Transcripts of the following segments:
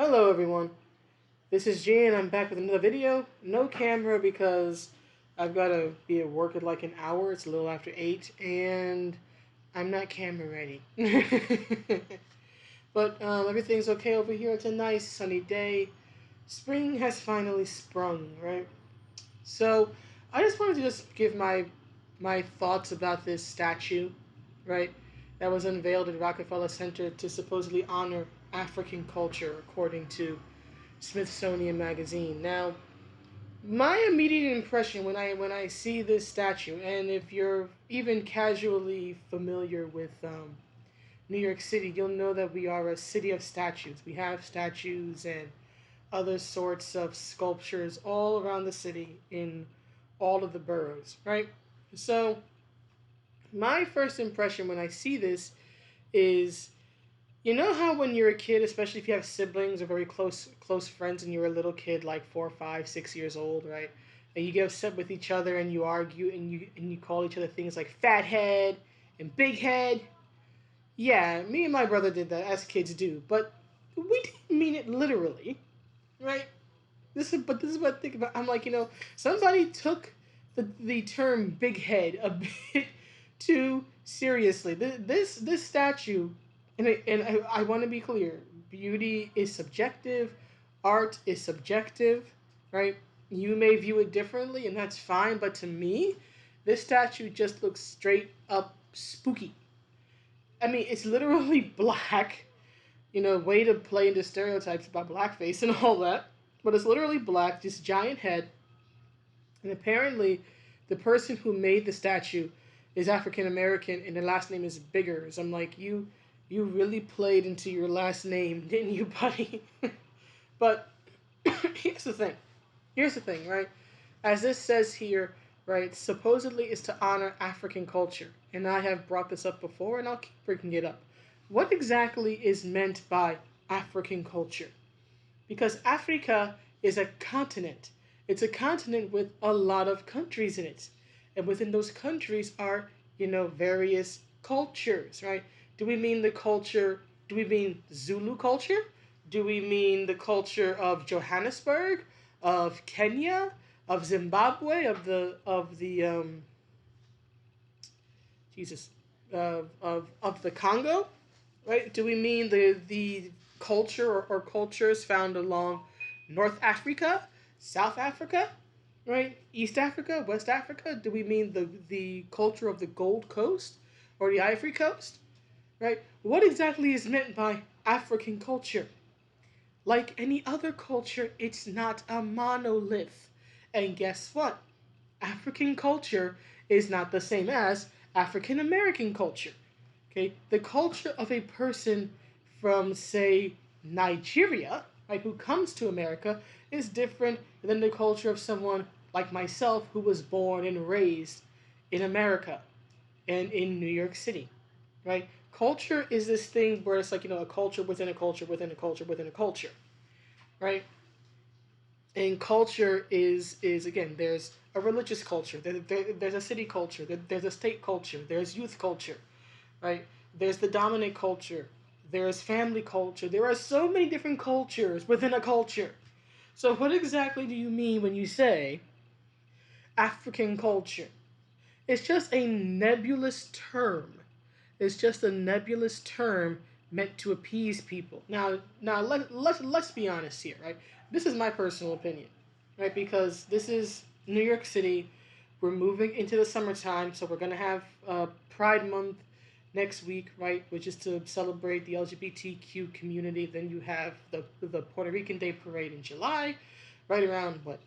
Hello everyone, this is G and I'm back with another video. No camera because I've got to be at work at like an hour. It's a little after 8 and I'm not camera ready. But everything's okay over here. It's a nice sunny day. Spring has finally sprung, right? So I just wanted to just give my thoughts about this statue, right? That was unveiled at Rockefeller Center to supposedly honor African culture, according to Smithsonian Magazine. Now, my immediate impression when I see this statue, and if you're even casually familiar with New York City, you'll know that we are a city of statues. We have statues and other sorts of sculptures all around the city in all of the boroughs, right? So, my first impression when I see this is, you know how when you're a kid, especially if you have siblings or very close friends, and you're a little kid, like 4, 5, 6 years old, right? And you get upset with each other and you argue and you call each other things like fat head and big head. Yeah, me and my brother did that as kids do, but we didn't mean it literally, right? This is what I think about. I'm like, somebody took the term big head a bit too seriously. This statue, and I want to be clear, beauty is subjective, art is subjective, right? You may view it differently, and that's fine. But to me, this statue just looks straight up spooky. I mean, it's literally black. Way to play into stereotypes about blackface and all that. But it's literally black, this giant head. And apparently, the person who made the statue is African American, and the last name is Biggers. I'm like, you really played into your last name, didn't you, buddy? But here's the thing. Here's the thing, right? As this says here, right, supposedly is to honor African culture. And I have brought this up before, and I'll keep bringing it up. What exactly is meant by African culture? Because Africa is a continent. It's a continent with a lot of countries in it. And within those countries are, various cultures, right? Do we mean the culture? Do we mean Zulu culture? Do we mean the culture of Johannesburg, of Kenya, of Zimbabwe, of the Jesus, of the Congo, right? Do we mean the culture or cultures found along North Africa, South Africa, right? East Africa, West Africa? Do we mean the culture of the Gold Coast or the Ivory Coast, right? What exactly is meant by African culture? Like any other culture, it's not a monolith. And guess what? African culture is not the same as African American culture. Okay, the culture of a person from, say, Nigeria, right, who comes to America, is different than the culture of someone like myself who was born and raised in America and in New York City, right? Culture is this thing where it's like, a culture within a culture within a culture within a culture, right? And culture is again, there's a religious culture, there's a city culture, there's a state culture, there's youth culture, right? There's the dominant culture, there's family culture. There are so many different cultures within a culture. So what exactly do you mean when you say African culture? It's just a nebulous term. It's just a nebulous term meant to appease people. Now let's be honest here, right? This is my personal opinion, right? Because this is New York City. We're moving into the summertime, so we're gonna have Pride Month next week, right? Which is to celebrate the LGBTQ community. Then you have the Puerto Rican Day Parade in July, right around what,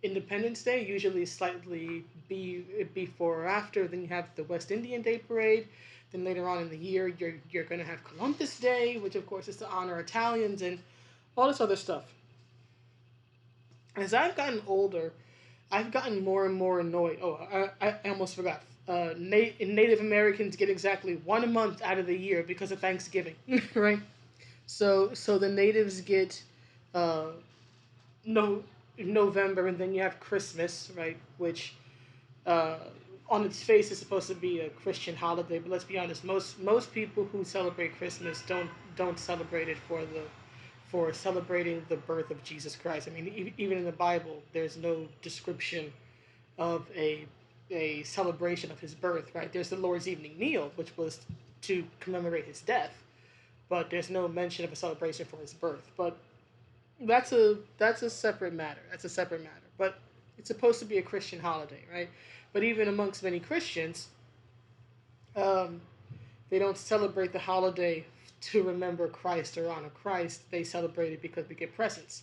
Independence Day, usually slightly before or after. Then you have the West Indian Day Parade. Then later on in the year, you're going to have Columbus Day, which of course is to honor Italians and all this other stuff. As I've gotten older, I've gotten more and more annoyed. Oh, I almost forgot. Native Americans get exactly 1 month out of the year because of Thanksgiving, right? So the natives get uh, no November, and then you have Christmas, right? Which uh, on its face is supposed to be a Christian holiday, but let's be honest, most people who celebrate Christmas don't celebrate it for celebrating the birth of Jesus Christ. I mean, even in the Bible, there's no description of a celebration of his birth, right? There's the Lord's evening meal, which was to commemorate his death, but there's no mention of a celebration for his birth. But that's a separate matter. That's a separate matter. But it's supposed to be a Christian holiday, right? But even amongst many Christians, um, they don't celebrate the holiday to remember Christ or honor Christ. They celebrate it because we get presents.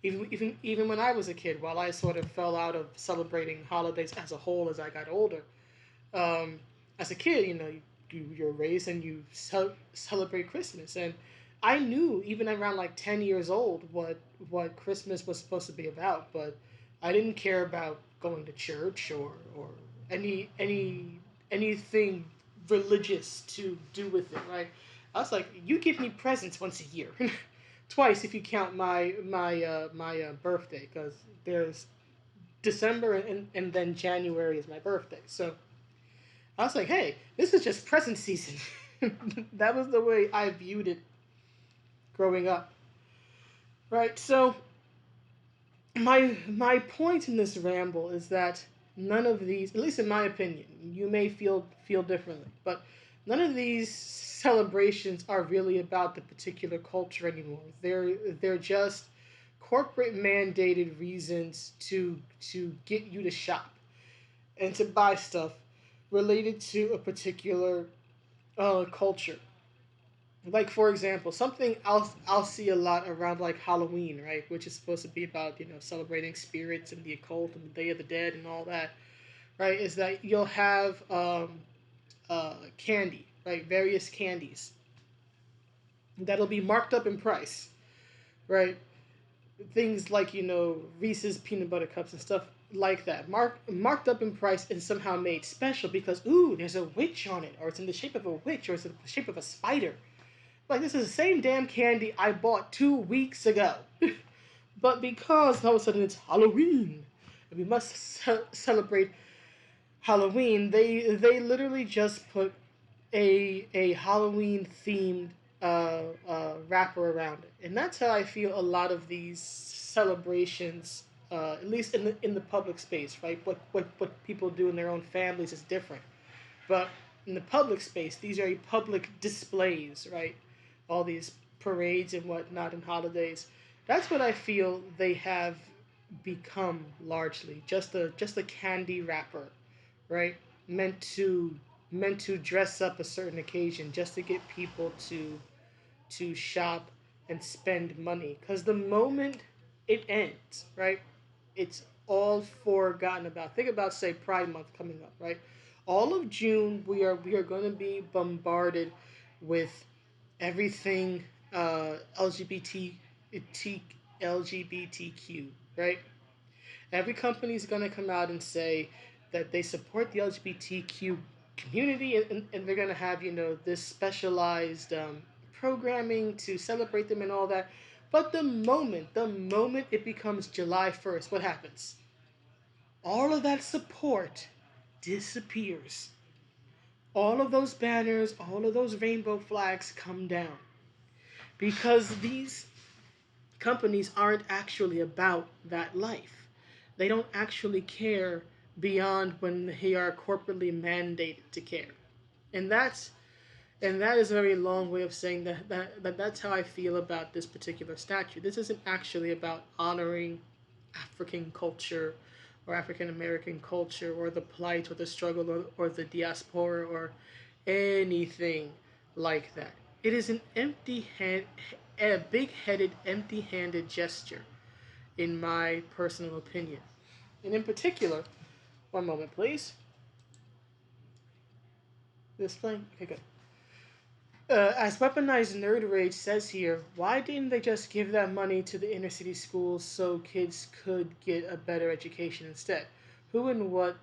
Even when I was a kid, while I sort of fell out of celebrating holidays as a whole as I got older, um, as a kid, you're raised and you celebrate Christmas, and I knew even around like 10 years old what Christmas was supposed to be about, but I didn't care about going to church or anything religious to do with it, right? I was like, you give me presents once a year, twice if you count my birthday, because there's December and then January is my birthday. So I was like, hey, this is just present season. That was the way I viewed it growing up, right? So my point in this ramble is that none of these, at least in my opinion, you may feel differently, but none of these celebrations are really about the particular culture anymore. They're just corporate mandated reasons to get you to shop and to buy stuff related to a particular culture. Like for example, something I'll see a lot around like Halloween, right, which is supposed to be about celebrating spirits and the occult and the Day of the Dead and all that, right? Is that you'll have candy, right? Various candies that'll be marked up in price, right? Things like Reese's peanut butter cups and stuff like that, marked up in price and somehow made special because ooh, there's a witch on it, or it's in the shape of a witch, or it's in the shape of a spider. Like, this is the same damn candy I bought 2 weeks ago. But because all of a sudden it's Halloween and we must celebrate Halloween, they literally just put a Halloween themed wrapper around it, and that's how I feel a lot of these celebrations, at least in the public space, right? What people do in their own families is different, but in the public space, these are public displays, right? All these parades and whatnot and holidays. That's what I feel they have become largely. Just a candy wrapper, right? Meant to meant to dress up a certain occasion just to get people to shop and spend money. Because the moment it ends, right, it's all forgotten about. Think about, say, Pride Month coming up, right? All of June, we are going to be bombarded with everything LGBT, LGBTQ, right? Every company is going to come out and say that they support the LGBTQ community, and they're going to have this specialized programming to celebrate them and all that. But the moment it becomes July 1st, what happens? All of that support disappears. All of those banners, all of those rainbow flags come down because these companies aren't actually about that life. They don't actually care beyond when they are corporately mandated to care. And that is a very long way of saying that's how I feel about this particular statue. This isn't actually about honoring African culture or African American culture or the plight or the struggle or the diaspora or anything like that. It is an a big-headed, empty-handed gesture, in my personal opinion. And in particular, one moment, please. This playing? Okay, good. As weaponized nerd rage says here, why didn't they just give that money to the inner city schools so kids could get a better education instead? Who and what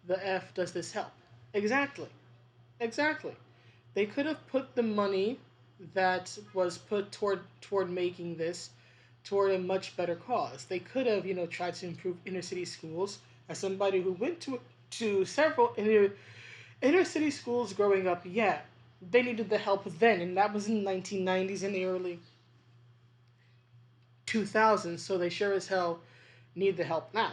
the F does this help? Exactly. Exactly. They could have put the money that was put toward making this toward a much better cause. They could have, tried to improve inner city schools. As somebody who went to several inner city schools growing up, yeah, they needed the help then, and that was in the 1990s and the 2000s, so they sure as hell need the help now,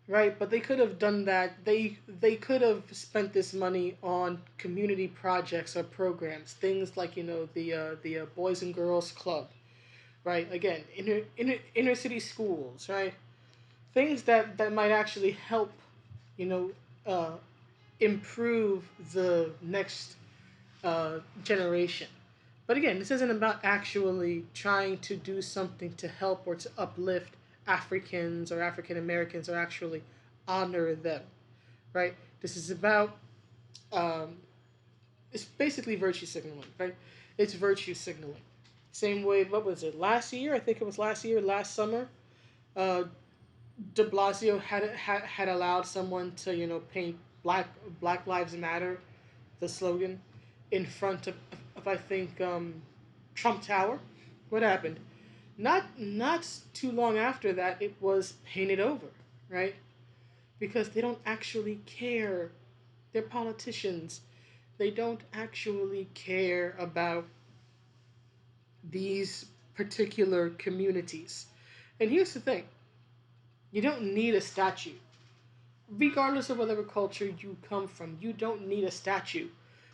right? But they could have done that. They could have spent this money on community projects or programs, things like the Boys and Girls Club, right? Again, inner city schools, right? Things that might actually help, you know, uh, improve the next generation. But again, this isn't about actually trying to do something to help or to uplift Africans or African Americans or actually honor them, right? This is about, um, it's basically virtue signaling, right? It's virtue signaling. Same way, what was it, last year? I think it was last year, last summer. Uh, de Blasio had allowed someone to paint Black Lives Matter, the slogan, in front of I think Trump Tower. What happened? Not too long after that, it was painted over, right? Because they don't actually care. They're politicians. They don't actually care about these particular communities. And here's the thing: you don't need a statue regardless of whatever culture you come from, you don't need a statue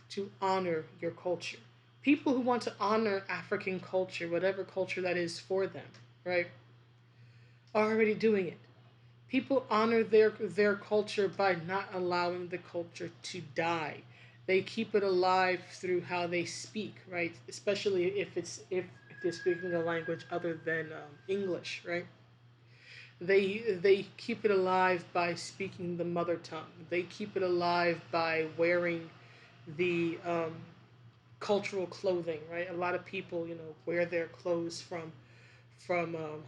to honor your culture. People who want to honor African culture, whatever culture that is for them, right, are already doing it. People honor their culture by not allowing the culture to die. They keep it alive through how they speak, right? Especially if they're speaking a language other than English, right? They keep it alive by speaking the mother tongue. They keep it alive by wearing the cultural clothing, right? A lot of people, wear their clothes from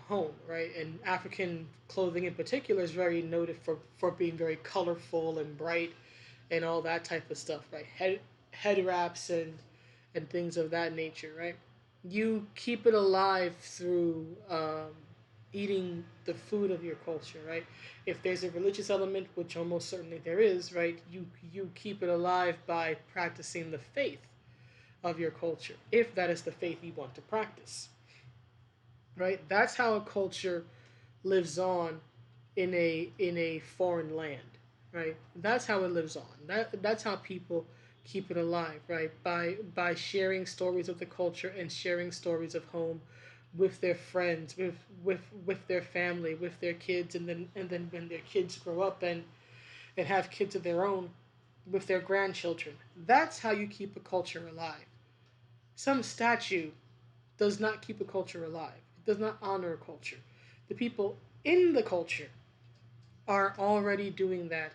home, right? And African clothing in particular is very noted for being very colorful and bright and all that type of stuff, right? Head wraps and things of that nature, right? You keep it alive through eating the food of your culture, right? If there's a religious element, which almost certainly there is, right? You keep it alive by practicing the faith of your culture, if that is the faith you want to practice, right? That's how a culture lives on in a foreign land, right? That's how it lives on. That's how people keep it alive, right? By sharing stories of the culture and sharing stories of home with their friends, with their family, with their kids, and then when their kids grow up and have kids of their own, with their grandchildren. That's how you keep a culture alive. Some statue does not keep a culture alive. It does not honor a culture. The people in the culture are already doing that,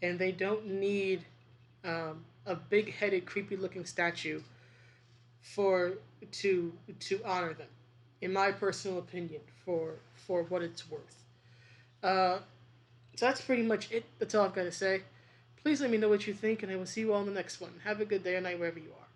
and they don't need a big-headed, creepy-looking statue for to honor them. In my personal opinion, for what it's worth. Uh, so that's pretty much it. That's all I've got to say. Please let me know what you think, and I will see you all in the next one. Have a good day or night wherever you are.